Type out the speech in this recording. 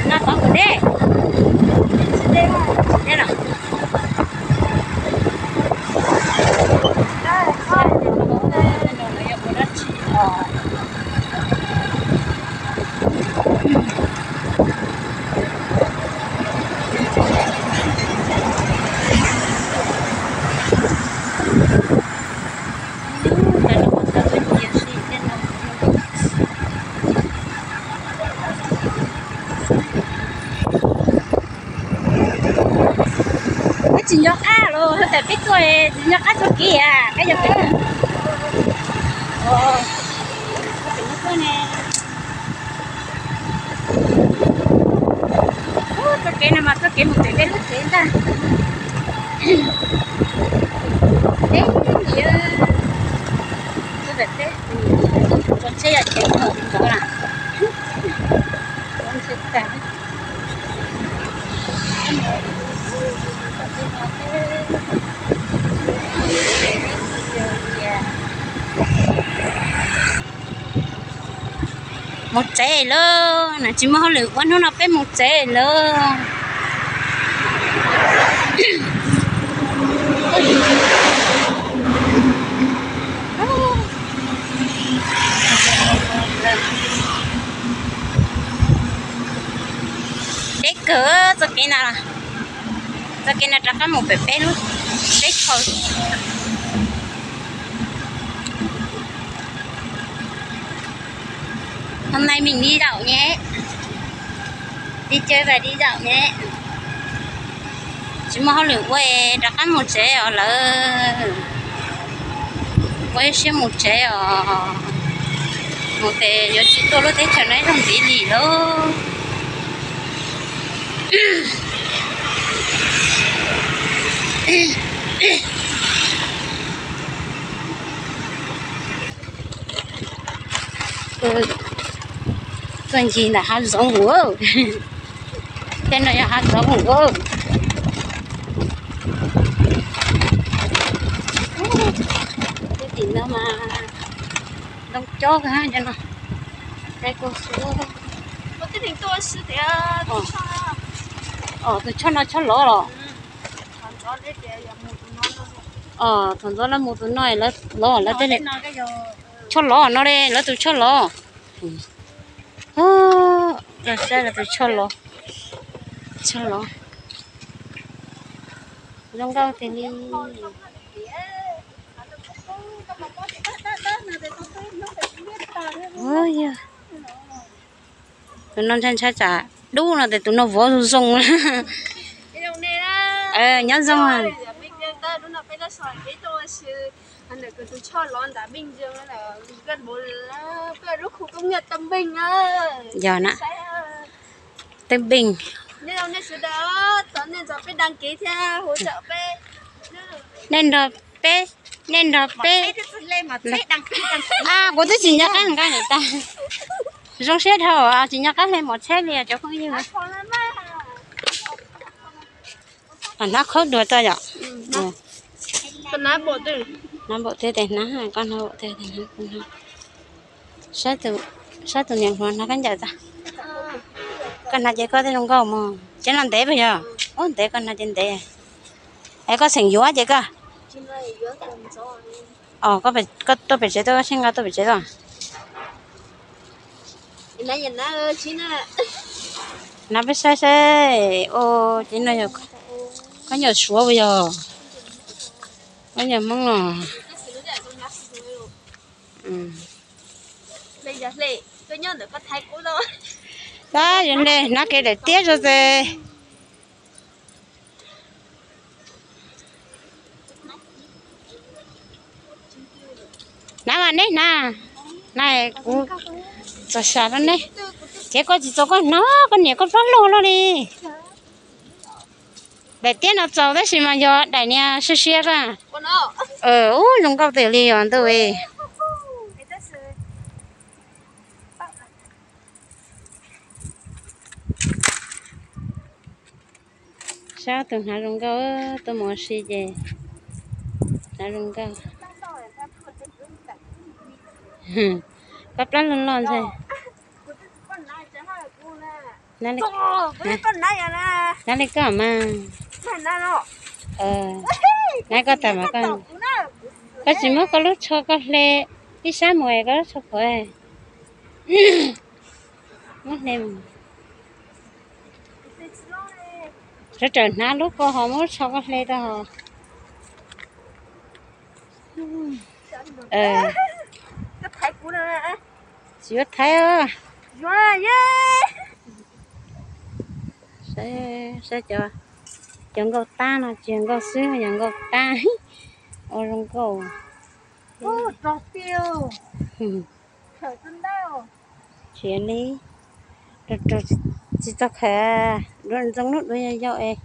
nó cái mình cái đó cái chờ nó chỉ nhóc á rồiแต่biết rồi nhóc á chỗ kia cái giờ phải cái nó cái nè chỗ kia nè mà chỗ kia một cái lúc thế ta đấy gì á cái vật đấy con xe chạy ở chỗ nào con xe cả một trẻ luôn, chỉ mà họ lựa quán nó phải một trẻ luôn. Đấy cửa cho cái nào, cho cái nào chắc có một bé luôn, đấy thôi. Hôm nay mình đi dạo nhé, đi chơi và đi dạo nhé. Chúng mà lựa quay đã có một chế ở là quay xem một chế ở một thế giờ chỉ tôi lúc thế chờ này không bị gì đâu. Cái gì là hạt giống quá, cái này là hạt giống quá. Cái gì nữa mà đông chó cái ha cho nó, cái cô số.我这顶多是的，tôi cho nó cho lỗ rồi. 长着那点也没多弄。 thằng đó là một tuần này là lỗ là thế này. Cho lỗ nó đây, là tôi cho lỗ. Là sao là tôi cho lỗ. Cho lỗ. Trong đâu thì đi. Ôi da. Tụi nó chân cha chả đủ là để tụi nó vỗ rung. Nhớ rung à. anh này cứ cho lon đã bình dương là gần bốn là cái lúc khu công nghiệp Tâm Bình á. Giờ nè. Tâm Bình. Nên ông nên đó, tớ nên cho bé đăng ký theo hỗ trợ bé. Nên rồi bé, nên rồi bé. Của tôi chỉ nhắc cái này ta. Rong xét thôi, chỉ nhắc cái lên một xét liền cho không như vậy. Nó khớp được ta vậy. Con ná bộ tư. Nó bộ thế này nó hai con bộ thế này nó con sát từ nhận hoàn nó cắn chặt ta. Con nào chỉ có thế không có mà chứ làm té bây giờ. Té con nào trên té. Ấy có sừng dúa chứ cơ. Có phải có tôi phải chế tôi sinh ra tôi phải chế rồi. nãy giờ nó chín à nó biết sai sai ô chỉ nói có nhiều số bây giờ có nhiều món nọ bây giờ lệ tôi nhớ được có thay cũ rồi đó vậy này nó kêu để tiếc rồi gì nè mà đấy nè này cũng sợ sợ lắm đấy cái con chỉ cho con nó con nhiều con phát lô nó đi để tiếc nó trâu đấy xí mà giờ đại nha xí xí ra con nó dùng câu tự liền tôi sao từng hai dùng câu tôi muốn xí gì hai dùng câu cặp lăn lăn lăn thôi nó lấy con này à nó lấy cả mà nó nãy có tầm mà có chỉ mới có lúc cho có lẽ đi xa mùa có lúc cho khỏe mất nem rồi trời nãy lúc có họ mới cho có lẽ đó cái thay cũ này chỉ có thấy á wow sẽ cho chọn câu ta là chọn câu xứ chọn câu ta ở trong câu trò tiêu khởi chân đau chuyện đi rồi chỉ cho khỏe luôn trong lúc đôi nhau ấy